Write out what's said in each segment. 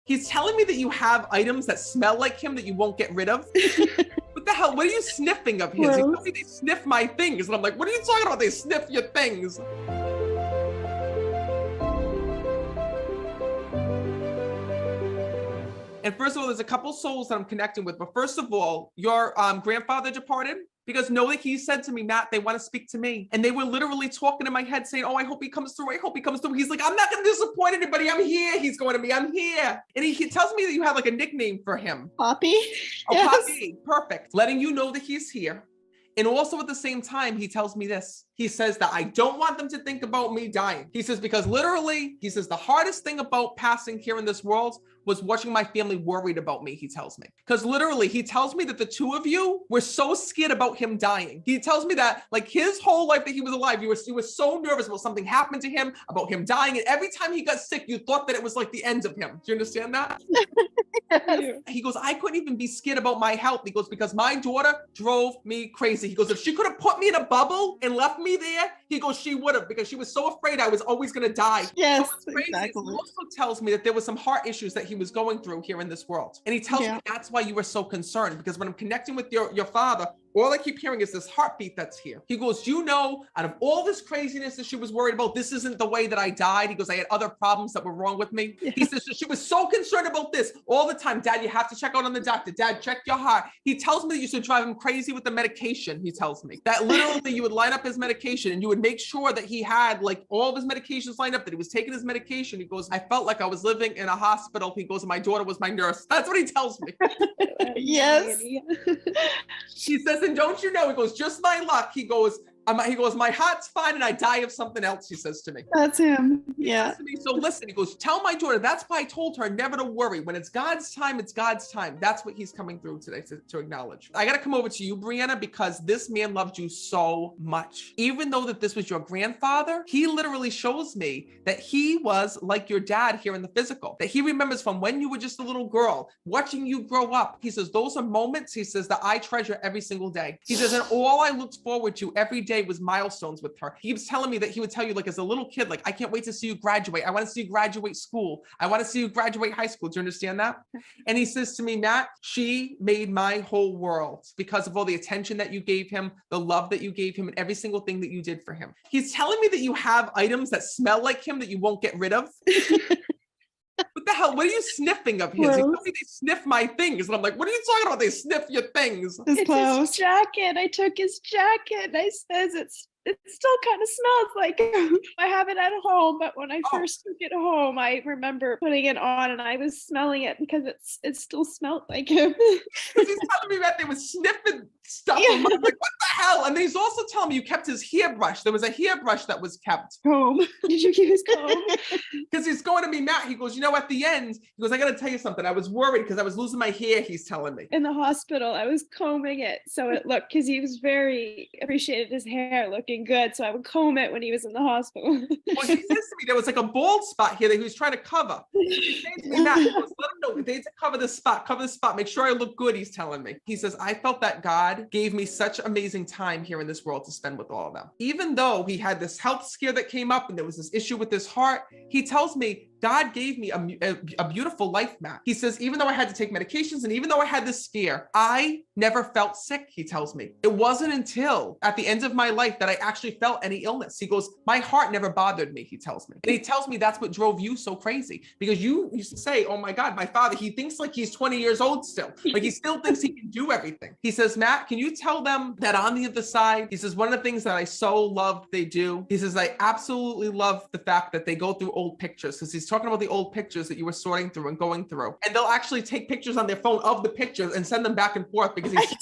He's telling me that you have items that smell like him that you won't get rid of. What the hell? What are you sniffing of his? He tells me they sniff my things. And I'm like, what are you talking about? They sniff your things. And first of all, there's a couple souls that I'm connecting with. But first of all, your grandfather departed. Because know that he said to me, Matt, they want to speak to me. And they were literally talking in my head saying, oh, I hope he comes through. I hope he comes through. He's like, I'm not going to disappoint anybody. I'm here. He's going to me. I'm here. And he tells me that you have like a nickname for him. Poppy. Oh, yes. Poppy. Perfect. Letting you know that he's here. And also at the same time, he tells me this. He says that I don't want them to think about me dying. He says, because literally, he says the hardest thing about passing here in this world was watching my family worried about me, he tells me. Because literally, he tells me that the two of you were so scared about him dying. He tells me that like his whole life that he was alive, you were so nervous about something happened to him, about him dying. And every time he got sick, you thought that it was like the end of him. Do you understand that? Yes. He goes, I couldn't even be scared about my health. He goes, because my daughter drove me crazy. He goes, if she could have put me in a bubble and left me there, he goes, she would have, because she was so afraid I was always going to die. Yes, so exactly. He also tells me that there was some heart issues that he was going through here in this world. And he tells me that's why you were so concerned, because when I'm connecting with your father, all I keep hearing is this heartbeat that's here. He goes, you know, out of all this craziness that she was worried about, this isn't the way that I died. He goes, I had other problems that were wrong with me. Yeah. He says, she was so concerned about this all the time. Dad, you have to check out on the doctor. Dad, check your heart. He tells me that you should drive him crazy with the medication. He tells me that literally you would line up his medication and you would make sure that he had like all of his medications lined up, that he was taking his medication. He goes, I felt like I was living in a hospital. He goes, my daughter was my nurse. That's what he tells me. Yes. He says, and don't you know, he goes, just my luck. He goes, my heart's fine and I die of something else, he says to me. That's him. Yeah. Me, so listen, he goes, tell my daughter, that's why I told her never to worry. When it's God's time, it's God's time. That's what he's coming through today to acknowledge. I got to come over to you, Brianna, because this man loved you so much. Even though that this was your grandfather, he literally shows me that he was like your dad here in the physical, that he remembers from when you were just a little girl, watching you grow up. He says, those are moments, he says, that I treasure every single day. He says, and all I looked forward to every day was milestones with her. He was telling me that he would tell you, like, as a little kid, like, I can't wait to see you graduate. I want to see you graduate school. I want to see you graduate high school. Do you understand that? And he says to me, Matt, she made my whole world because of all the attention that you gave him, the love that you gave him, and every single thing that you did for him. He's telling me that you have items that smell like him that you won't get rid of. What the hell? What are you sniffing of his? He tells me they sniff my things. And I'm like, what are you talking about? They sniff your things. It's his jacket. I took his jacket. I says it still kind of smells like him. I have it at home, but when I first took it home, I remember putting it on and I was smelling it because it still smelled like him. He's telling me that they were sniffing stuff. Yeah. I'm like, what the hell? And then he's also telling me you kept his hairbrush. There was a hairbrush that was kept. Comb. Did you keep his comb? Because he's going to me, Matt. He goes, you know, at the end, he goes, I got to tell you something. I was worried because I was losing my hair, he's telling me. In the hospital, I was combing it. So it looked, because he was very appreciated his hair looking good, so I would comb it when he was in the hospital. Well, he says to me there was like a bald spot here that he was trying to cover. He says to me, Matt, he goes, let him know they need to cover this spot, make sure I look good, he's telling me. He says, I felt that God gave me such amazing time here in this world to spend with all of them. Even though he had this health scare that came up and there was this issue with his heart, he tells me God gave me a beautiful life, Matt. He says, even though I had to take medications and even though I had this scare, I never felt sick, he tells me. It wasn't until at the end of my life that I actually felt any illness. He goes, my heart never bothered me, he tells me. And he tells me that's what drove you so crazy, because you used to say, oh my God, my father, he thinks like he's 20 years old still. Like he still thinks he can do everything. He says, Matt, can you tell them that on the other side, he says, one of the things that I so loved they do, he says, I absolutely love the fact that they go through old pictures, because he's talking about the old pictures that you were sorting through and going through. And they'll actually take pictures on their phone of the pictures and send them back and forth because he's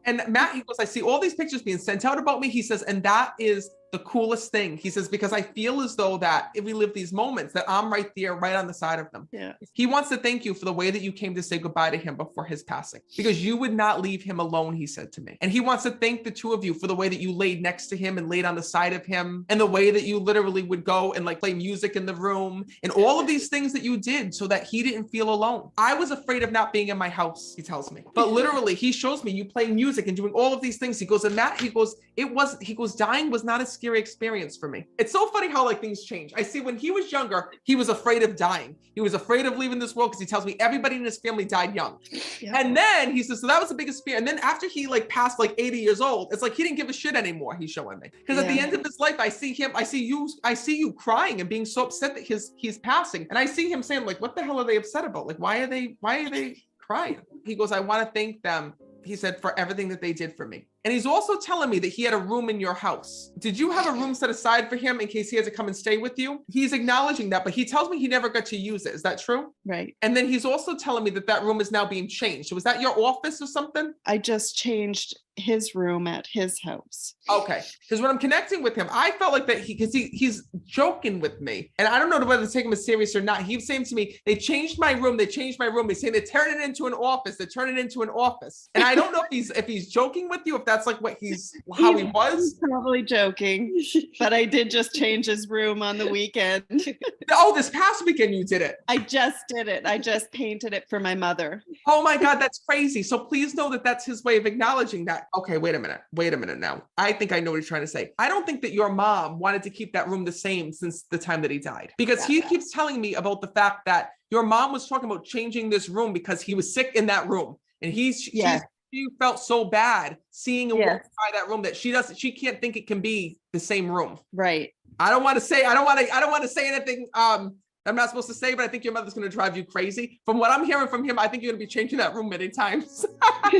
and Matt, he goes, I see all these pictures being sent out about me. He says, and that is the coolest thing. He says, because I feel as though that if we live these moments, that I'm right there, right on the side of them. Yeah. He wants to thank you for the way that you came to say goodbye to him before his passing, because you would not leave him alone, he said to me. And he wants to thank the two of you for the way that you laid next to him and laid on the side of him, and the way that you literally would go and like play music in the room and all of these things that you did so that he didn't feel alone. I was afraid of not being in my house, he tells me. But literally, he shows me you playing music and doing all of these things. He goes, and Matt, he goes, dying was not as scary scary experience for me. It's so funny how like things change. I see when he was younger, he was afraid of dying. He was afraid of leaving this world because he tells me everybody in his family died young. Yeah. And then he says, so that was the biggest fear. And then after he like passed like 80 years old, it's like he didn't give a shit anymore. He's showing me. Because at the end of his life, I see you crying and being so upset that he's passing. And I see him saying like, what the hell are they upset about? Like, why are they crying? He goes, I want to thank them. He said, for everything that they did for me. And he's also telling me that he had a room in your house. Did you have a room set aside for him in case he has to come and stay with you? He's acknowledging that, but he tells me he never got to use it. Is that true? Right. And then he's also telling me that room is now being changed. So was that your office or something? I just changed his room at his house. Okay. Because when I'm connecting with him, I felt like that he's joking with me. And I don't know whether to take him as serious or not. He was saying to me, they changed my room. They changed my room. They say they turn it into an office. They turn it into an office. And I don't know if he's joking with you, if that's like what how he was. Probably joking, but I did just change his room on the weekend. Oh, this past weekend you did it. I just did it. I just painted it for my mother. Oh my God, that's crazy. So please know that that's his way of acknowledging that. Okay, wait a minute now. I think I know what he's trying to say. I don't think that your mom wanted to keep that room the same since the time that he died, because he keeps telling me about the fact that your mom was talking about changing this room because he was sick in that room. And she felt so bad seeing him walk by that room that she can't think it can be the same room. Right. I don't want to say anything I'm not supposed to say, but I think your mother's going to drive you crazy. From what I'm hearing from him, I think you're going to be changing that room many times. I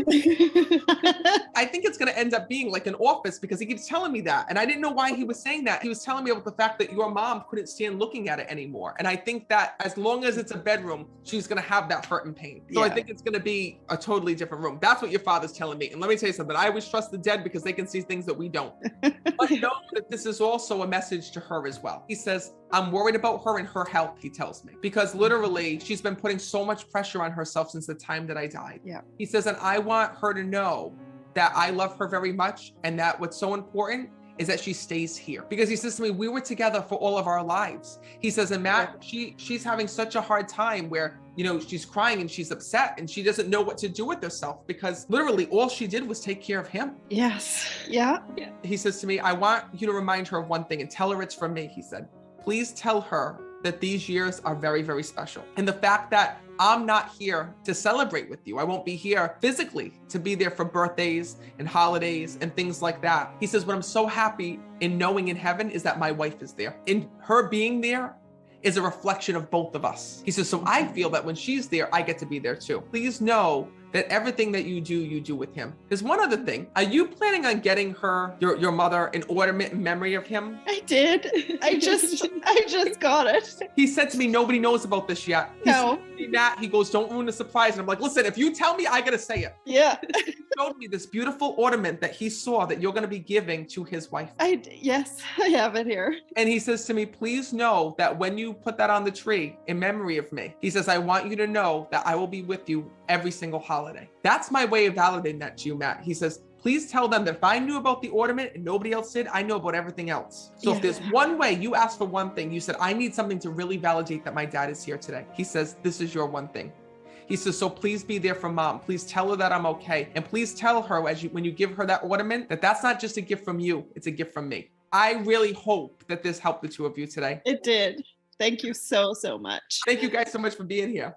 think it's going to end up being like an office because he keeps telling me that. And I didn't know why he was saying that. He was telling me about the fact that your mom couldn't stand looking at it anymore. And I think that as long as it's a bedroom, she's going to have that hurt and pain. So I think it's going to be a totally different room. That's what your father's telling me. And let me tell you something. I always trust the dead because they can see things that we don't. But know that this is also a message to her as well. He says, I'm worried about her and her health, he tells me, because literally she's been putting so much pressure on herself since the time that I died. Yeah. He says, and I want her to know that I love her very much and that what's so important is that she stays here. Because he says to me, we were together for all of our lives. He says, and Matt, she's having such a hard time where, you know, she's crying and she's upset and she doesn't know what to do with herself because literally all she did was take care of him. Yes. Yeah. He says to me, I want you to remind her of one thing and tell her it's from me. He said, please tell her that these years are very, very special. And the fact that I'm not here to celebrate with you. I won't be here physically to be there for birthdays and holidays and things like that. He says, what I'm so happy in knowing in heaven is that my wife is there. And her being there is a reflection of both of us. He says, so I feel that when she's there, I get to be there too. Please know that everything that you do with him. There's one other thing. Are you planning on getting her, your mother, an ornament in memory of him? I did. I just got it. He said to me, nobody knows about this yet. No. Matt, he goes, don't ruin the surprise. And I'm like, listen, if you tell me, I gotta say it. Yeah. He showed me this beautiful ornament that he saw that you're gonna be giving to his wife. Yes, I have it here. And he says to me, please know that when you put that on the tree in memory of me, he says, I want you to know that I will be with you every single holiday. That's my way of validating that to you, Matt. He says, please tell them that if I knew about the ornament and nobody else did, I know about everything else. So if there's one way you asked for one thing, you said, I need something to really validate that my dad is here today. He says, this is your one thing. He says, so please be there for mom. Please tell her that I'm okay. And please tell her when you give her that ornament, that that's not just a gift from you, it's a gift from me. I really hope that this helped the two of you today. It did. Thank you so much. Thank you guys so much for being here.